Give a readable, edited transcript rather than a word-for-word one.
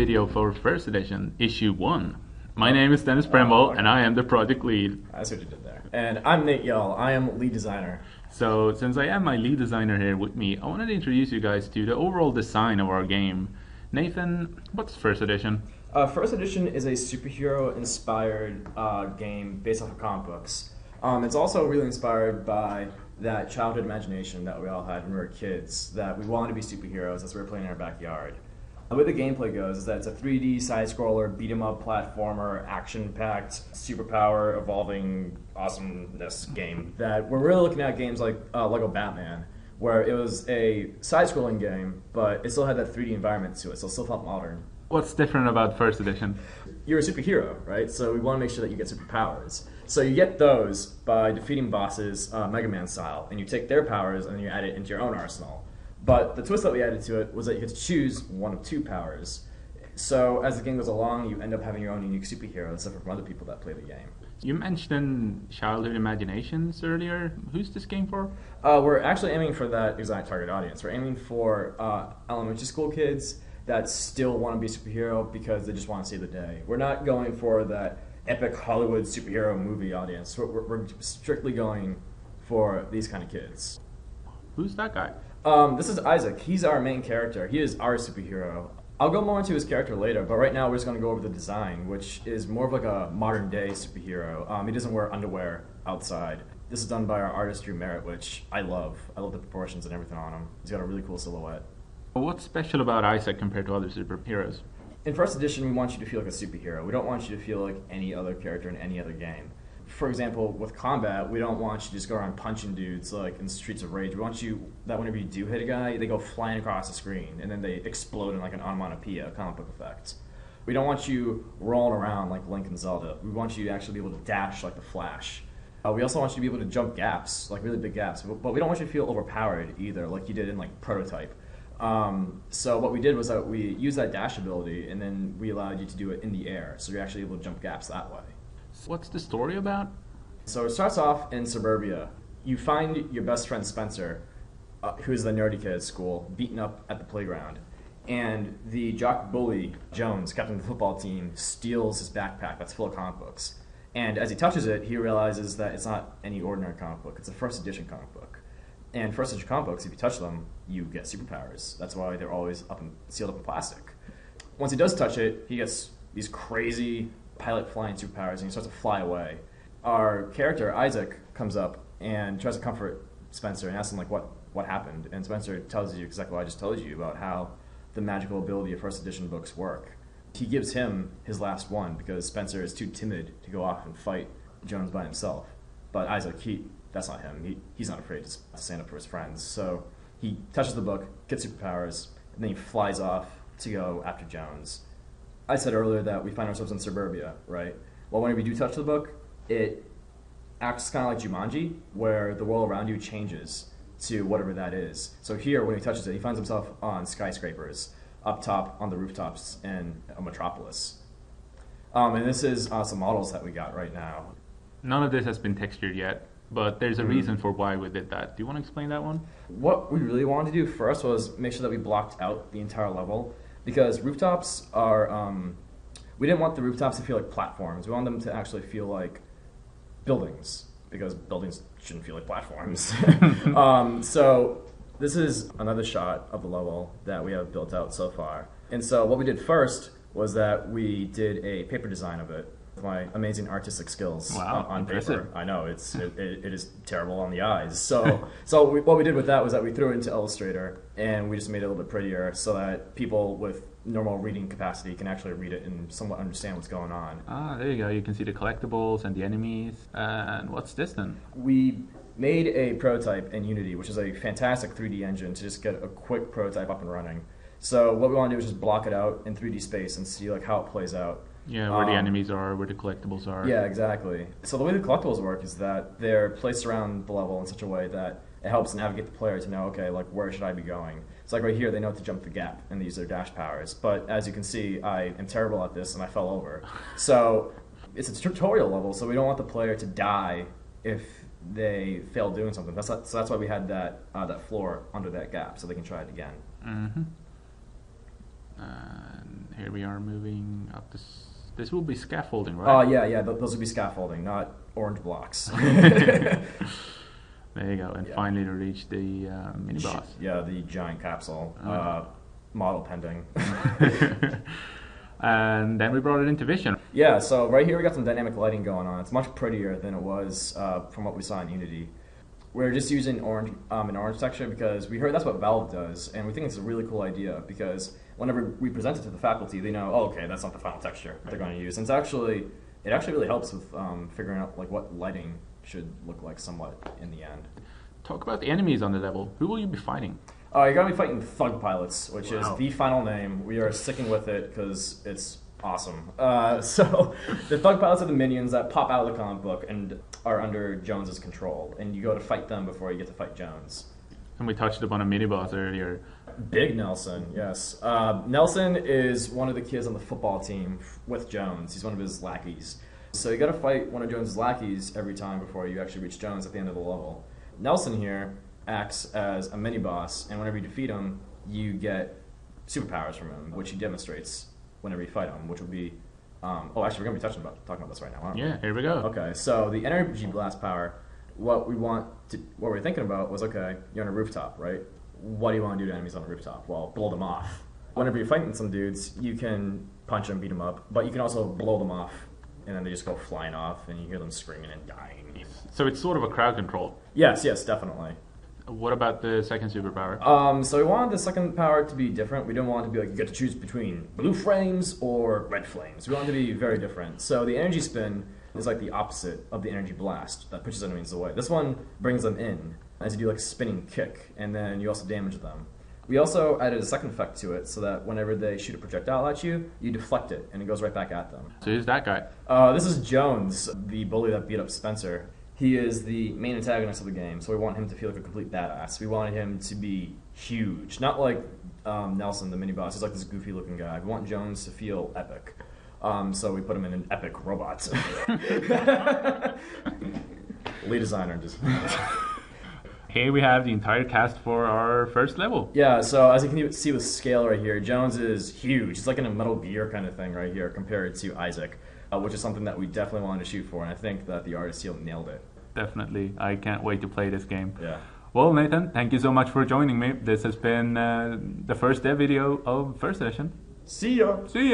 video for first edition, issue 1. My name is Dennis Bremble, and I am the project lead. I see what you did there. And I'm Nate Yell. I am lead designer. So, since I have my lead designer here with me, I wanted to introduce you guys to the overall design of our game. Nathan, what's first edition? First edition is a superhero-inspired game based off of comic books. It's also really inspired by that childhood imagination that we all had when we were kids, that we wanted to be superheroes as we were playing in our backyard. The way the gameplay goes is that it's a 3D side-scroller, beat-em-up platformer, action-packed, superpower, evolving awesomeness game. That we're really looking at games like Lego Batman, where it was a side-scrolling game, but it still had that 3D environment to it, so it still felt modern. What's different about first edition? You're a superhero, right? So we want to make sure that you get superpowers. So you get those by defeating bosses Mega Man style, and you take their powers and you add it into your own arsenal. But the twist that we added to it was that you could choose one of two powers. So as the game goes along, you end up having your own unique superhero that's different from other people that play the game. You mentioned childhood imaginations earlier. Who's this game for? We're actually aiming for that exact target audience. We're aiming for elementary school kids that still want to be a superhero because they just want to save the day. We're not going for that epic Hollywood superhero movie audience. We're strictly going for these kind of kids. Who's that guy? This is Isaac. He's our main character. He is our superhero. I'll go more into his character later, but right now we're just going to go over the design, which is more of like a modern day superhero. He doesn't wear underwear outside. This is done by our artist Drew Merritt, which I love. I love the proportions and everything on him. He's got a really cool silhouette. What's special about Isaac compared to other superheroes? In first edition, we want you to feel like a superhero. We don't want you to feel like any other character in any other game. For example, with combat, we don't want you to just go around punching dudes like in Streets of Rage. We want you that whenever you do hit a guy, they go flying across the screen and then they explode in like an onomatopoeia, comic book effect. We don't want you rolling around like Link and Zelda. We want you to actually be able to dash like the Flash. We also want you to be able to jump gaps, like really big gaps, but we don't want you to feel overpowered either, like you did in like Prototype. So what we did was that we used that dash ability and then we allowed you to do it in the air, so you're actually able to jump gaps that way. What's the story about? So it starts off in suburbia. You find your best friend Spencer, who's the nerdy kid at school, beaten up at the playground. And the jock bully, Jones, captain of the football team, steals his backpack that's full of comic books. And as he touches it, he realizes that it's not any ordinary comic book. It's a first edition comic book. And first edition comic books, if you touch them, you get superpowers. That's why they're always sealed up in plastic. Once he does touch it, he gets these crazy pilot flying superpowers and he starts to fly away. Our character, Isaac, comes up and tries to comfort Spencer and asks him like what happened. And Spencer tells you exactly what I just told you about how the magical ability of first edition books work. He gives him his last one because Spencer is too timid to go off and fight Jones by himself. But Isaac, that's not him. He's not afraid to stand up for his friends. So he touches the book, gets superpowers, and then he flies off to go after Jones. I said earlier that we find ourselves in suburbia, right? Well, whenever you do touch the book, it acts kind of like Jumanji, where the world around you changes to whatever that is. So here, when he touches it, he finds himself on skyscrapers, up top on the rooftops in a metropolis. And this is some models that we got right now. None of this has been textured yet, but there's a reason for why we did that. Do you want to explain that one? What we really wanted to do first was make sure that we blocked out the entire level, because rooftops are, we didn't want the rooftops to feel like platforms. We wanted them to actually feel like buildings, because buildings shouldn't feel like platforms. So this is another shot of the level that we have built out so far. And so what we did first was that we did a paper design of it with my amazing artistic skills on paper. I know, it is terrible on the eyes. So what we did with that was that we threw it into Illustrator and we just made it a little bit prettier so that people with normal reading capacity can actually read it and somewhat understand what's going on. Ah, there you go. You can see the collectibles and the enemies. And what's this then? We made a prototype in Unity, which is a fantastic 3D engine to just get a quick prototype up and running. So what we want to do is just block it out in 3D space and see like how it plays out. Yeah, where the enemies are, where the collectibles are. Yeah, exactly. So the way the collectibles work is that they're placed around the level in such a way that it helps navigate the player to know, okay, like where should I be going? It's like right here, they know to jump the gap and they use their dash powers. But as you can see, I am terrible at this and I fell over. So it's a tutorial level, so we don't want the player to die if they fail doing something. So that's why we had that floor under that gap, so they can try it again. Mm-hmm. And here we are moving up this. This will be scaffolding, right? Oh, yeah. Those would be scaffolding, not orange blocks. There you go. And finally to reach the mini boss. Yeah, the giant capsule. Model pending. And then we brought it into Vision. Yeah, so right here we got some dynamic lighting going on. It's much prettier than it was from what we saw in Unity. We're just using orange, an orange texture because we heard that's what Valve does, and we think it's a really cool idea because whenever we present it to the faculty, they know, oh, okay, that's not the final texture they're going to use. And it actually really helps with figuring out like what lighting should look like somewhat in the end. Talk about the enemies on the level. Who will you be fighting? You're going to be fighting Thug Pilots, which is the final name. We are sticking with it because it's awesome. So the Thug Pilots are the minions that pop out of the comic book and are under Jones's control. And you go to fight them before you get to fight Jones. And we touched upon a mini-boss earlier. Big Nelson, yes. Nelson is one of the kids on the football team with Jones. He's one of his lackeys. So you got to fight one of Jones' lackeys every time before you actually reach Jones at the end of the level. Nelson here acts as a mini-boss, and whenever you defeat him, you get superpowers from him, which he demonstrates whenever you fight him, which will be... actually, we're going to be talking about this right now, aren't we? Yeah, here we go. Okay, so the energy blast power, what we're thinking about was, okay, you're on a rooftop, right? What do you want to do to enemies on a rooftop? Well, blow them off. Whenever you're fighting some dudes, you can punch them, beat them up, but you can also blow them off, and then they just go flying off, and you hear them screaming and dying. So it's sort of a crowd control. Yes, definitely. What about the second superpower? So we wanted the second power to be different. We didn't want it to be like you get to choose between blue flames or red flames. We wanted it to be very different. So the energy spin is like the opposite of the energy blast that pushes enemies away. This one brings them in as you do like a spinning kick, and then you also damage them. We also added a second effect to it so that whenever they shoot a projectile at you, you deflect it and it goes right back at them. So who's that guy? This is Jones, the bully that beat up Spencer. He is the main antagonist of the game, so we want him to feel like a complete badass. We wanted him to be huge, not like Nelson, the mini-boss. He's like this goofy-looking guy. We want Jones to feel epic, so we put him in an epic robot. Lead designer just... Here we have the entire cast for our first level. Yeah, so as you can see with scale right here, Jones is huge. He's like in a Metal Gear kind of thing right here compared to Isaac. Which is something that we definitely wanted to shoot for, and I think that the artist here nailed it. Definitely. I can't wait to play this game. Yeah. Well, Nathan, thank you so much for joining me. This has been the first dev video of First Edition. See ya! See ya!